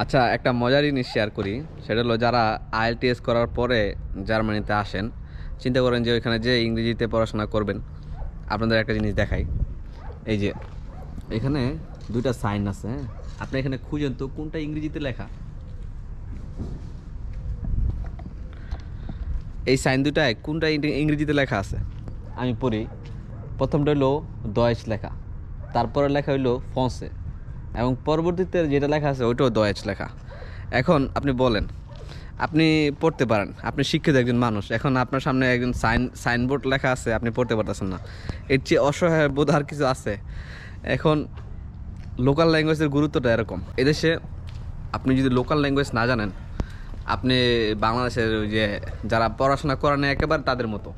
আচ্ছা, একটা মজার জিনিস শেয়ার করি। সেটা হলো, যারা আইএলটিএস করার পরে জার্মানিতে আসেন, চিন্তা করেন যে ওইখানে যে ইংরেজিতে পড়াশোনা করবেন। আপনাদের একটা জিনিস দেখাই। এই যে এখানে দুইটা সাইন আছে, হ্যাঁ? আপনি এখানে খুঁজেন তো কোনটা ইংরেজিতে লেখা। এই সাইন দুটায় কোনটা ইংরেজিতে লেখা আছে আমি পড়ি। প্রথমটা হইলো ডয়েচ লেখা, তারপরে লেখা হইলো ফ্রান্সে, এবং পরবর্তীতে যেটা লেখা আছে ওইটাও ডয়েচ লেখা। এখন আপনি বলেন, আপনি পড়তে পারেন, আপনি শিক্ষিত একজন মানুষ, এখন আপনার সামনে একজন সাইনবোর্ড লেখা আছে, আপনি পড়তে পারতেছেন না। এর চেয়ে অসহায় বোধ আর কিছু আছে? এখন লোকাল ল্যাঙ্গুয়েজের গুরুত্বটা এরকম। এদেশে আপনি যদি লোকাল ল্যাঙ্গুয়েজ না জানেন, আপনি বাংলাদেশের ওই যে যারা পড়াশোনা করেন একেবারে তাদের মতো,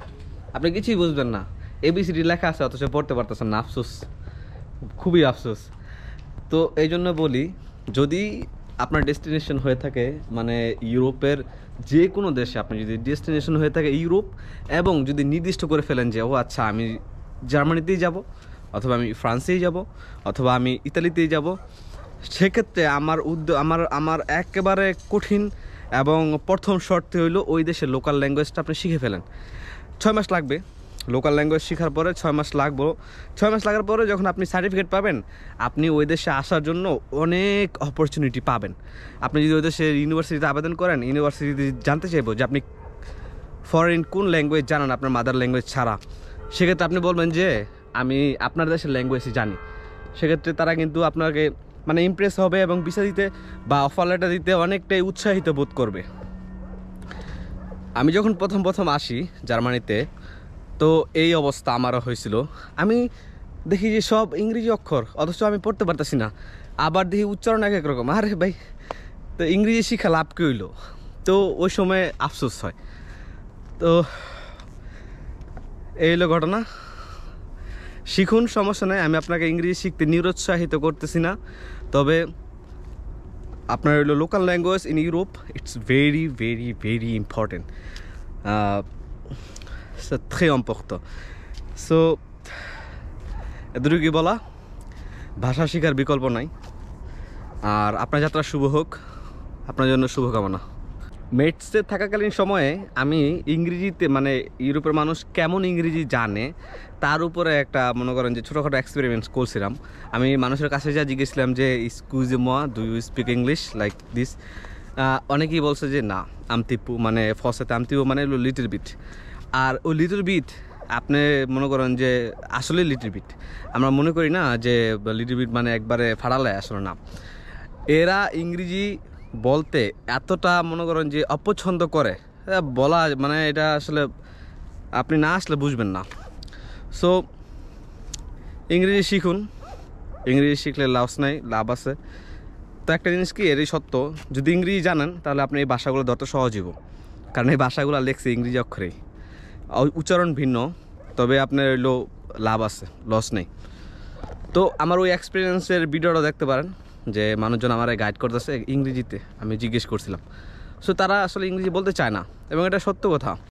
আপনি কিছুই বুঝবেন না। এবিসিডি লেখা আছে অথচ পড়তে পারতেছেন না, আফসোস, খুবই আফসোস। তো এই জন্য বলি, যদি আপনার ডেস্টিনেশন হয়ে থাকে মানে ইউরোপের যে কোনো দেশে, আপনি যদি ডেস্টিনেশন হয়ে থাকে ইউরোপ, এবং যদি নির্দিষ্ট করে ফেলেন যে ও আচ্ছা আমি জার্মানিতেই যাব, অথবা আমি ফ্রান্সেই যাব, অথবা আমি ইতালিতেই যাব, সেক্ষেত্রে আমার আমার আমার একেবারে কঠিন এবং প্রথম শর্ত হইলো ওই দেশের লোকাল ল্যাঙ্গুয়েজটা আপনি শিখে ফেলেন। 6 মাস লাগবে লোকাল ল্যাঙ্গুয়েজ শেখার পরে, 6 মাস লাগবো। 6 মাস লাগার পরে যখন আপনি সার্টিফিকেট পাবেন, আপনি ওই দেশে আসার জন্য অনেক অপরচুনিটি পাবেন। আপনি যদি ওই দেশের ইউনিভার্সিটিতে আবেদন করেন, ইউনিভার্সিটিতে জানতে চাইবো যে আপনি ফরেন কোন ল্যাঙ্গুয়েজ জানেন আপনার মাদার ল্যাঙ্গুয়েজ ছাড়া। সেক্ষেত্রে আপনি বলবেন যে আমি আপনার দেশের ল্যাঙ্গুয়েজই জানি। সেক্ষেত্রে তারা কিন্তু আপনাকে মানে ইমপ্রেস হবে এবং ভিসা দিতে বা অফার লেটার দিতে অনেকটাই উৎসাহিত বোধ করবে। আমি যখন প্রথম আসি জার্মানিতে, তো এই অবস্থা আমারও হয়েছিল। আমি দেখি যে সব ইংরেজি অক্ষর, অথচ আমি পড়তে পারতেছি না। আবার দেখি উচ্চারণ এক এক রকম। আরে ভাই, তো ইংরেজি শিখা লাভ কি হইলো? তো ওই সময় আফসোস হয়। তো এই হলো ঘটনা। শিখুন, সমস্যা নেই, আমি আপনাকে ইংরেজি শিখতে নিরুৎসাহিত করতেছি না। তবে আপনার হলো local language in Europe, it's very very very important, très important. So এতটুকু বলা, ভাষা শেখার বিকল্প নাই। আর আপনার যাত্রা শুভ হোক, আপনার জন্য শুভকামনা। মেটসে থাকাকালীন সময়ে আমি ইংরেজিতে মানে ইউরোপের মানুষ কেমন ইংরেজি জানে তার উপরে একটা মনে করেন যে ছোটোখাটো এক্সপেরিমেন্টস করছিলাম। আমি মানুষের কাছে যা জিজ্ঞেসছিলাম যে স্কুজ মোয়া do you speak English like this, অনেকেই বলছে যে না, আমতিপু মানে ফসেতে আমতিপু মানে লিটল বিট। আর ওই লিটল বিট আপনি মনে করেন যে আসলে লিটল বিট, আমরা মনে করি না যে লিটল বিট মানে একবারে ফাড়ালে, আসলে না। এরা ইংরেজি বলতে এতটা মনে করেন যে অপছন্দ করে, বলা মানে এটা আসলে আপনি না আসলে বুঝবেন না। সো ইংরেজি শিখুন, ইংরেজি শিখলে লাভ আছে। তো একটা জিনিস কি, এরই সত্য, যদি ইংরেজি জানেন তাহলে আপনি এই ভাষাগুলো ধরতে সহজ হইব, কারণ এই ভাষাগুলো লেখছে ইংরেজি অক্ষরেই, উচ্চারণ ভিন্ন, তবে আপনার হইলো লাভ আছে, লস নেই। তো আমার ওই এক্সপিরিয়েন্সের ভিডিওটা দেখতে পারেন, যে মানুষজন আমার গাইড করতেছে ইংরেজিতে, আমি জিজ্ঞেস করছিলাম। সো তারা আসলে ইংরেজি বলতে চায় না, এবং এটা সত্য কথা।